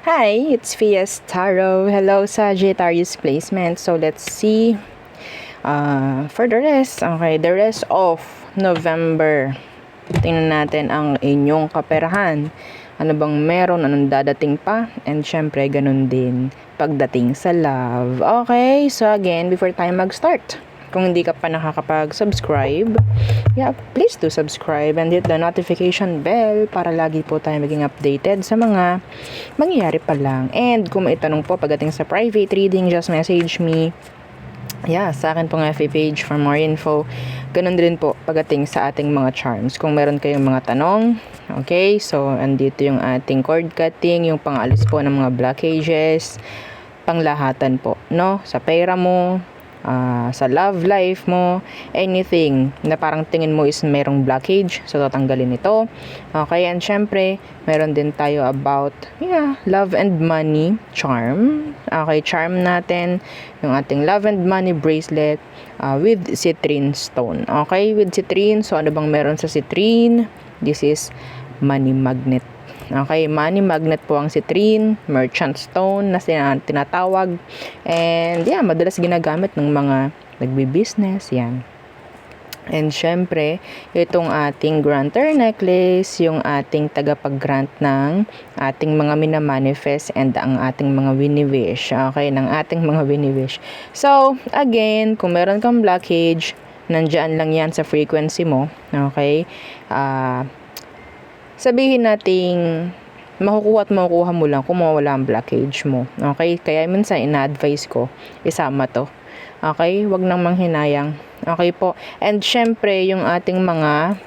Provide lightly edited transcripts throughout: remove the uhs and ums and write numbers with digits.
Hi, it's Fias Tarot. Hello, Sagittarius placement. So let's see for the rest. Okay, the rest of November. Tingnan natin ang inyong kaperahan. Ano bang meron, anong dadating pa, and syempre ganun din pagdating sa love. Okay, so again, before tayo mag-start, kung hindi ka pa nakakapag-subscribe, please do subscribe and hit the notification bell para lagi po tayo maging updated sa mga mangyayari pa lang. And kung may tanong po pagdating sa private reading, just message me. Sa akin pong FB page for more info. Ganun din po pagdating sa ating mga charms. Kung meron kayong mga tanong, okay, so andito yung ating cord cutting, yung pang-alis po ng mga blockages, panglahatan po, no? Sa pera mo, sa love life mo, anything na parang tingin mo is merong blockage, so tatanggalin ito. Okay, and syempre, meron din tayo about, love and money charm. Okay, charm natin, yung ating love and money bracelet with citrine stone. Okay, with citrine, so ano bang meron sa citrine? This is money magnet. Okay, money magnet po ang citrine, merchant stone na tinatawag. And madalas ginagamit ng mga nagbi-business, yan. And syempre, itong ating granter necklace, yung ating tagapag-grant ng ating mga minamanifest and ang ating mga wini-wish. Okay, ng ating mga wini-wish. So, again, kung meron kang blockage, nandyan lang yan sa frequency mo. Okay, sabihin nating makukuha mo lang kung mawala ang blockage mo. Okay? Kaya minsan ina-advise ko, isama to. Okay? Wag nang manghinayang. Okay po? And syempre, yung ating mga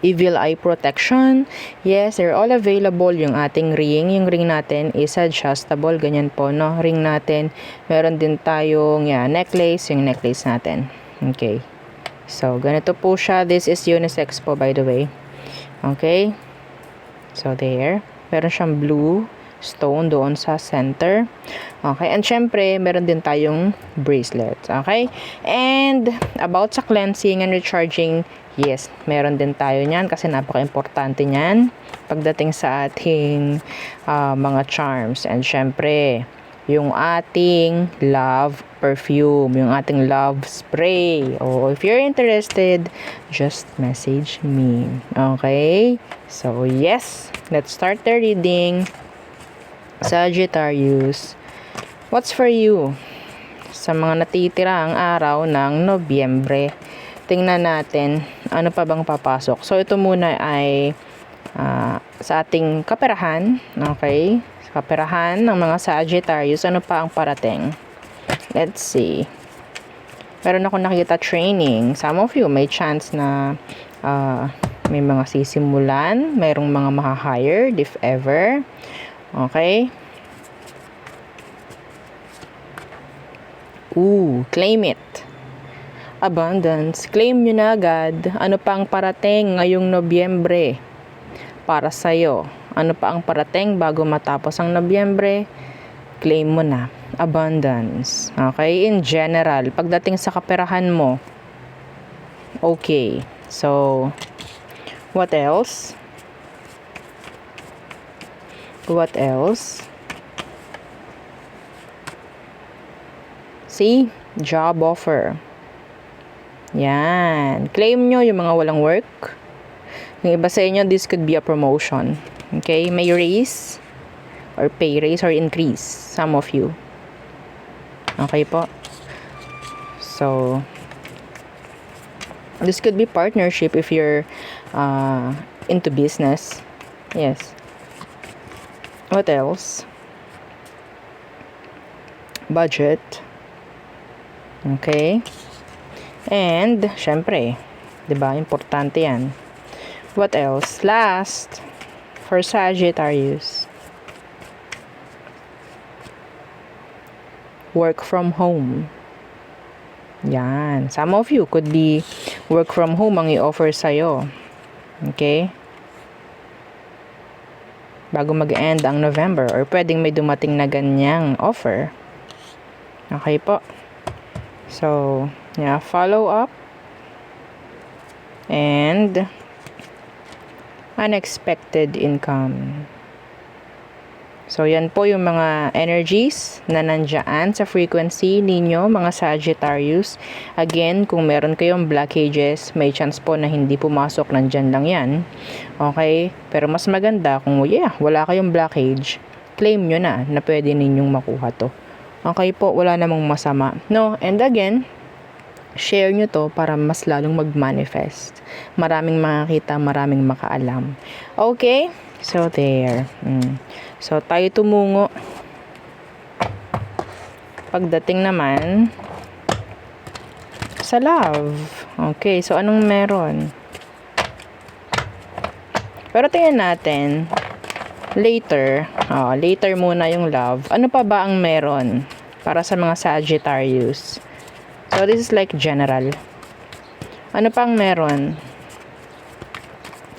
evil eye protection, yes, they're all available. Yung ating ring, yung ring natin is adjustable. Ganyan po, no? Ring natin. Meron din tayong necklace, yung necklace natin. Okay? So, ganito po siya. This is unisex po, by the way. Okay? So, there. Meron siyang blue stone doon sa center. Okay? And syempre, meron din tayong bracelet. Okay? And, about sa cleansing and recharging, yes, meron din tayo niyan kasi napaka-importante niyan pagdating sa ating mga charms. And syempre, yung ating love perfume, yung ating love spray. If you're interested, just message me. Okay? So, yes, let's start the reading. Sagittarius, what's for you sa mga natitira ang araw ng Nobyembre? Tingnan natin, ano pa bang papasok. So, ito muna ay sa ating kaperahan. Okay? Kaperahan ng mga Sagittarius, ano pa ang parating? Let's see. Meron ako nakita training. Some of you may chance na may mga sisimulan, mayroong mga maha-hired if ever. Okay? Claim it. Abundance. Claim nyo na agad. Ano pa ang parating ngayong Nobyembre para sa'yo? Ano pa ang parating bago matapos ang Nobyembre? Claim mo na. Abundance. Okay? In general, pagdating sa kaperahan mo, okay. So, what else? What else? See? Job offer. Yan. Claim nyo yung mga walang work. Yung iba sa inyo, this could be a promotion. Okay? May raise or pay raise or increase. Some of you. Okay po? So, this could be partnership if you're into business. Yes. What else? Budget. Okay? And, syempre, 'di ba? Importante 'yan. What else? Last, for Sagittarius. Work from home. Yan. Some of you could be work from home ang i-offer sa'yo. Okay? Bago mag-end ang November or pwedeng may dumating na ganyang offer. Okay po. So, follow up. And unexpected income. So, yan po yung mga energies na nandyan sa frequency ninyo, mga Sagittarius. Again, kung meron kayong blockages, may chance po na hindi pumasok, nandyan lang yan. Okay? Pero mas maganda kung, wala kayong blockage, claim nyo na pwede ninyong makuha to. Okay po, wala namang masama. No? And again, share nyo to para mas lalong mag-manifest. Maraming makakita, maraming makaalam. Okay? So, there. So, tayo tumungo. Pagdating naman sa love. Okay, so anong meron? Pero tingnan natin later. Later muna yung love. Ano pa ba ang meron para sa mga Sagittarius? So, this is like general. Ano pang meron?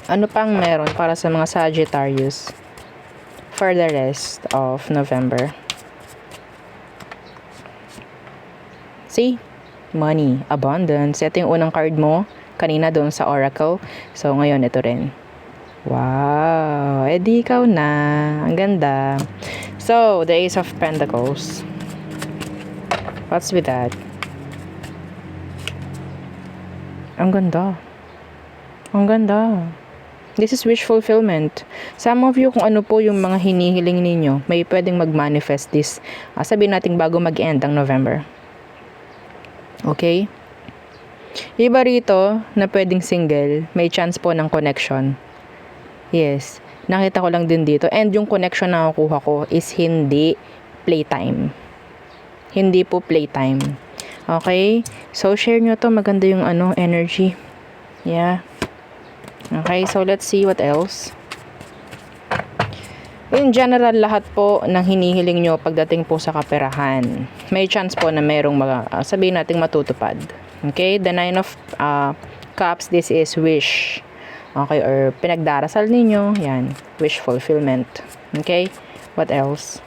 Ano pang meron para sa mga Sagittarius for the rest of November? See? Money, abundance. Ito yung unang card mo kanina doon sa Oracle. So, ngayon ito rin. Wow! Di ikaw na. Ang ganda. So, the Ace of Pentacles. What's with that? Ang ganda. Ang ganda. This is wish fulfillment. Some of you, kung ano po yung mga hinihiling ninyo, may pwedeng mag-manifest this. Sabihin natin bago mag-end ang November. Okay? Iba rito na pwedeng single, may chance po ng connection. Yes. Nakita ko lang din dito. And yung connection na nakukuha ko is hindi playtime. Hindi po playtime. Okay? So, share nyo to. Maganda yung energy. Yeah. Okay, so let's see what else. In general, lahat po ng hinihiling nyo pagdating po sa kaperahan, may chance po na merong sabihin natin matutupad. Okay, the 9 of Cups, this is wish. Okay, or pinagdarasal ninyo, yan, wish fulfillment. Okay, what else?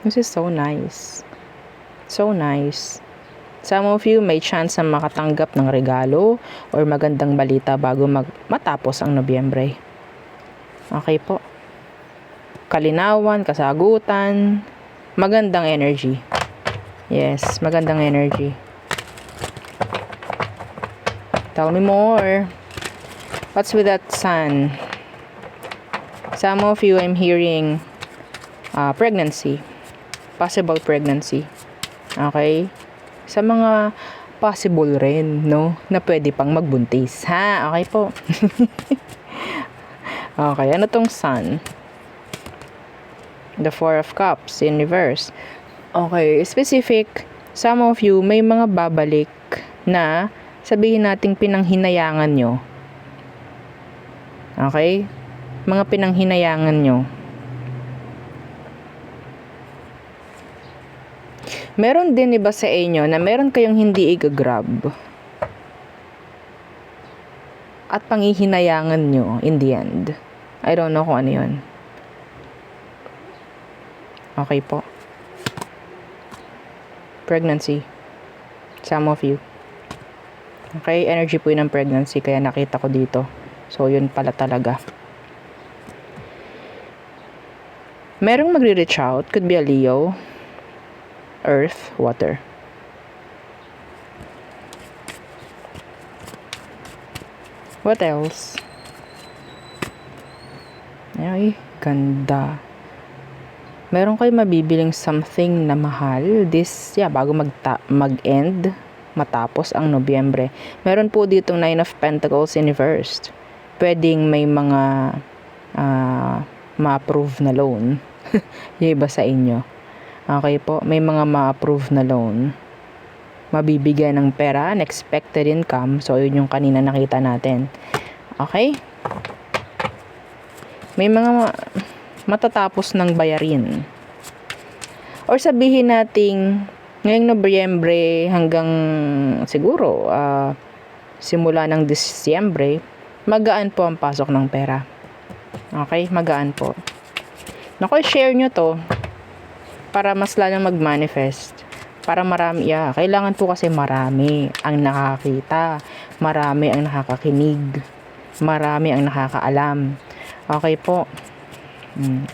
This is so nice. So nice. Some of you may chance na makatanggap ng regalo or magandang balita bago matapos ang Nobyembre. Okay po. Kalinawan, kasagutan, magandang energy. Yes, magandang energy. Tell me more. What's with that sun? Some of you, I'm hearing pregnancy. Possible pregnancy. Okay? Sa mga possible rin, no? Na pwede pang magbuntis. Ha? Okay po. Okay, ano tong sun? The 4 of Cups in reverse. Okay, specific. Some of you, may mga babalik na sabihin nating pinanghinayangan nyo. Okay? Mga pinanghinayangan nyo. Meron din iba sa inyo na meron kayong hindi i-grab at panghihinayangan nyo in the end. I don't know kung ano yun. Okay po. Pregnancy. Some of you. Okay, energy po yun ng pregnancy kaya nakita ko dito. So, yun pala talaga. Merong magre-reach out. Could be a Leo. Earth, water. What else? Ay, ganda. Meron kayo mabibiling something na mahal bago mag-end, matapos ang Nobyembre. Meron po ditong 9 of Pentacles in reverse. Pwedeng may mga ma-approve na loan. Yung iba sa inyo. Okay po, may mga ma-approve na loan. Mabibigyan ng pera, unexpected income. So, yun yung kanina nakita natin. Okay? May mga matatapos ng bayarin. Or sabihin nating ngayong Nobyembre hanggang siguro simula ng Disyembre, magaan po ang pasok ng pera. Okay? Magaan po. Naku, share nyo to para mas lalong mag-manifest. Para marami, kailangan po kasi marami ang nakakita, marami ang nakakakinig. Marami ang nakakaalam. Okay po.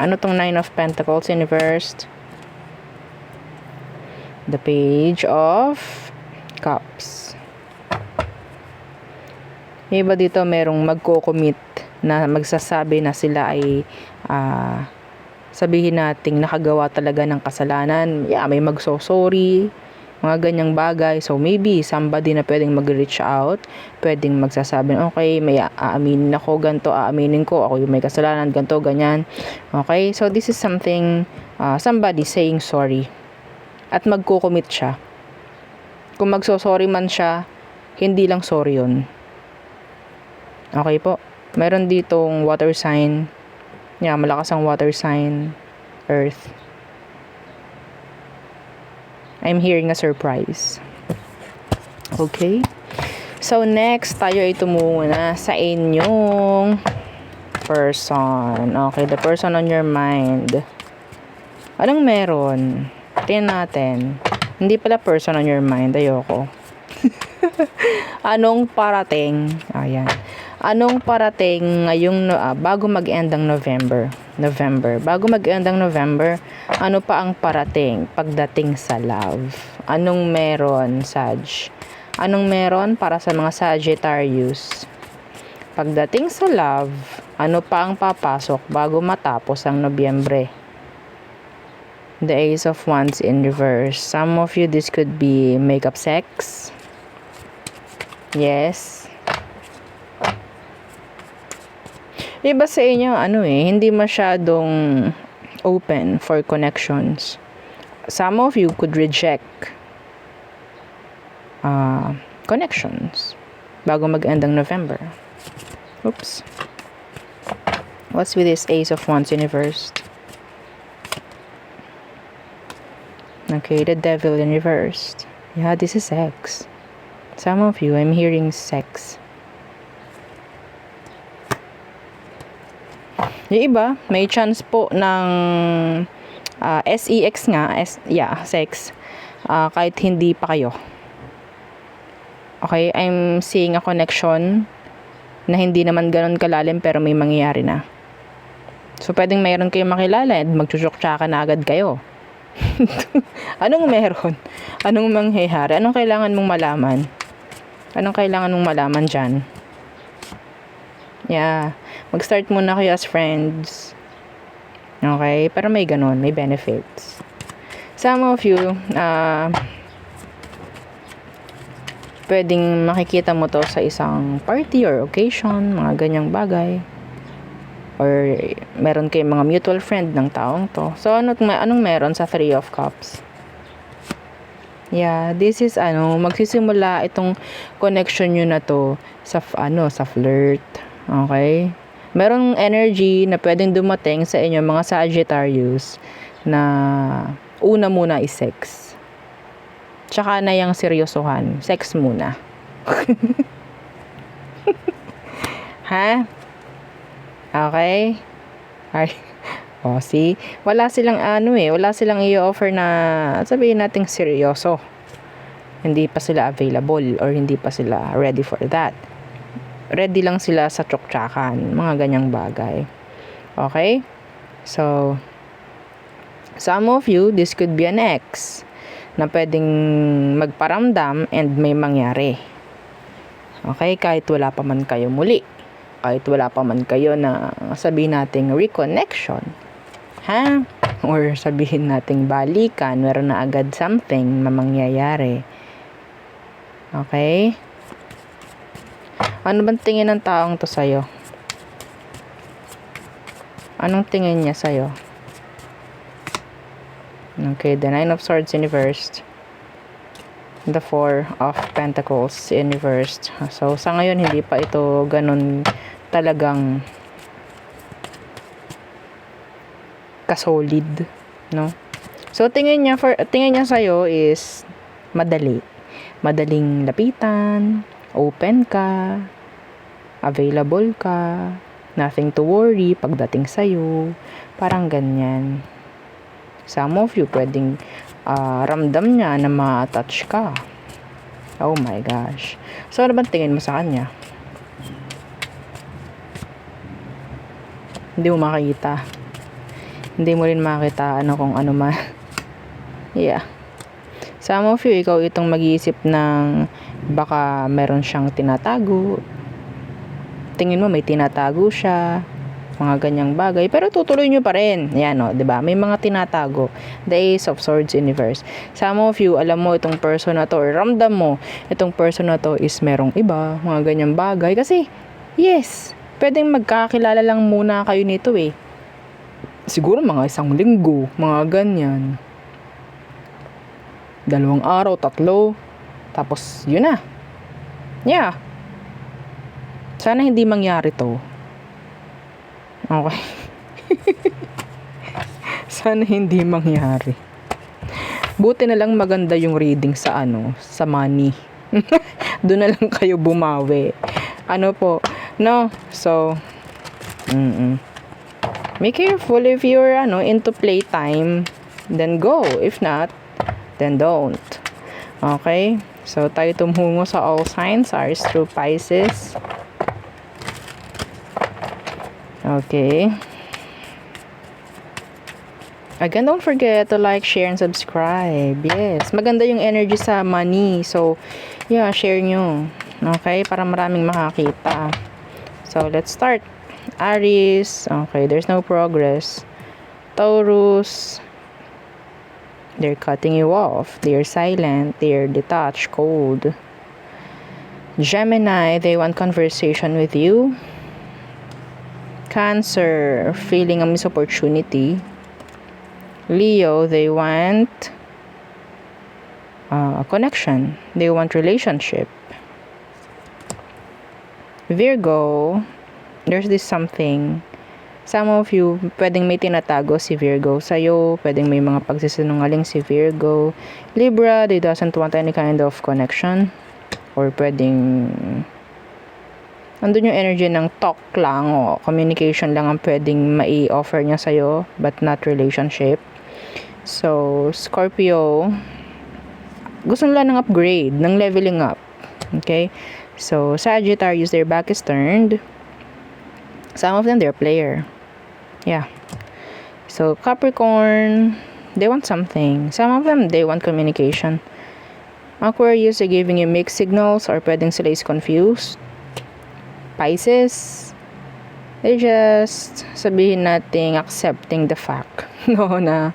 Ano tong Nine of Pentacles in reversed? The Page of Cups. Iba dito merong magko-commit na magsasabi na sila ay sabihin nating nakagawa talaga ng kasalanan. May magso-sorry, mga ganyang bagay. So maybe somebody na pwedeng mag-reach out, pwedeng magsasabi, okay, may aaminin ako, ganto, aaminin ko, ako yung may kasalanan, ganto, ganyan. Okay, so this is something, somebody saying sorry. At magko-commit siya. Kung magso-sorry man siya, hindi lang sorry yun. Okay po. Meron ditong water sign. Malakas ang water sign. Earth. I'm hearing a surprise. Okay. So, next, tayo ay tumungo na sa inyong person. Okay, the person on your mind. Anong meron? Tingnan natin. Hindi pala person on your mind. Ayoko. Anong parating? Ayan. Anong parating ngayong bago mag-end ang November? Bago mag-end ang November, ano pa ang parating pagdating sa love? Anong meron, Sag? Anong meron para sa mga Sagittarius? Pagdating sa love, ano pa ang papasok bago matapos ang Nobyembre? The Ace of Wands in reverse. Some of you, this could be makeup sex. Yes. Iba sa inyo, hindi masyadong open for connections. Some of you could reject connections bago mag-end ang November. Oops. What's with this Ace of Wands in reverse? Okay, the Devil in reverse. Yeah, this is sex. Some of you, I'm hearing sex. Yung iba, may chance po ng sex nga, sex, kahit hindi pa kayo. Okay, I'm seeing a connection na hindi naman ganun kalalim pero may mangyayari na. So, pwedeng mayroon kayong makilala at magchuchok-tsaka na agad kayo. Anong meron? Anong mangyayari? Anong kailangan mong malaman? Anong kailangan mong malaman dyan? Yeah. Mag-start muna kayo as friends. Okay? Para may ganun. May benefits. Some of you, pwedeng makikita mo to sa isang party or occasion, mga ganyang bagay. Or meron kayong mga mutual friend ng taong to. So, anong meron sa Three of Cups? Yeah, this is magsisimula itong connection nyo na to sa flirt. Okay? Merong energy na pwedeng dumating sa inyo mga Sagittarius na una muna is sex. Tsaka na yung seryosohan. Sex muna. Ha? Okay? See? Wala silang wala silang i-offer na sabihin nating seryoso. Hindi pa sila available or hindi pa sila ready for that. Ready lang sila sa tsuktsakan, mga ganyang bagay. Okay? So, some of you, this could be an ex na pwedeng magparamdam and may mangyari. Okay? Kahit wala pa man kayo muli. Kahit wala pa man kayo na sabihin nating reconnection. Ha? Or sabihin nating balikan, meron na agad something na mangyayari. Okay? Ano bang tingin ng taong to sa'yo? Anong tingin niya sa'yo? Okay, the Nine of Swords in reversed. The Four of Pentacles in reversed. So, sa ngayon, hindi pa ito ganun talagang kasolid, no? So, tingin niya sa'yo is madali. Madaling lapitan, open ka, available ka, nothing to worry pagdating sa'yo, parang ganyan. Some of you, pwedeng ramdam niya na ma-touch ka. Oh my gosh. So, ano bang tingin mo sa kanya? Hindi mo makita. Hindi mo rin makita kung ano man. Yeah. Some of you, ikaw itong mag-iisip ng baka meron siyang tinatago. Tingin mo may tinatago siya. Mga ganyang bagay. Pero tutuloy nyo pa rin. Yan o, diba? May mga tinatago. The Ace of Swords Universe. Some of you, alam mo itong person na to, or ramdam mo, itong person na to is merong iba. Mga ganyang bagay. Kasi, yes, pwedeng magkakilala lang muna kayo nito eh. Siguro mga 1 linggo. Mga ganyan. 2 araw, 3. Tapos, yun na. Yeah. Sana hindi mangyari to. Okay. Sana hindi mangyari. Buti na lang maganda yung reading sa sa money. Doon na lang kayo bumawi. Ano po? No. So, be careful if you're into playtime, then go. If not, then don't. Okay? So, tayo tumuhungo sa all signs. Aries through Pisces. Okay. Again, don't forget to like, share, and subscribe. Yes. Maganda yung energy sa money. So, yeah, share nyo. Okay? Para maraming makakita. So, let's start. Aries. Okay, there's no progress. Taurus. They're cutting you off. They're silent. They're detached, cold. Gemini, they want conversation with you. Cancer, feeling a missed opportunity. Leo, they want a connection. They want relationship. Virgo, there's this something. Some of you, pwedeng may tinatago si Virgo sa'yo. Pwedeng may mga pagsisinungaling si Virgo. Libra, they doesn't want any kind of connection. Or pwedeng andun yung energy ng talk lang o communication lang ang pwedeng mai-offer niya sa'yo, but not relationship. So, Scorpio, gusto nila ng upgrade, ng leveling up. Okay? So, Sagittarius, their back is turned. Some of them, they're player. Yeah. So, Capricorn, they want something. Some of them, they want communication. Aquarius, they're giving you mixed signals or pwedeng sila is confused. Pisces, they just sabihin nating accepting the fact na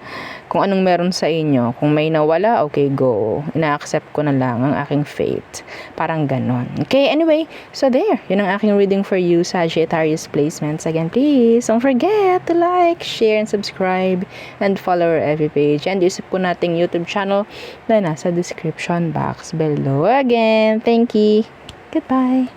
kung anong meron sa inyo, kung may nawala, okay, go, ina-accept ko na lang ang aking fate, parang ganon. Okay, anyway, so there, yun ang aking reading for you, Sagittarius placements. Again, please don't forget to like, share, and subscribe, and follow our FB page, and isip po nating YouTube channel na nasa description box below. Again, thank you, goodbye.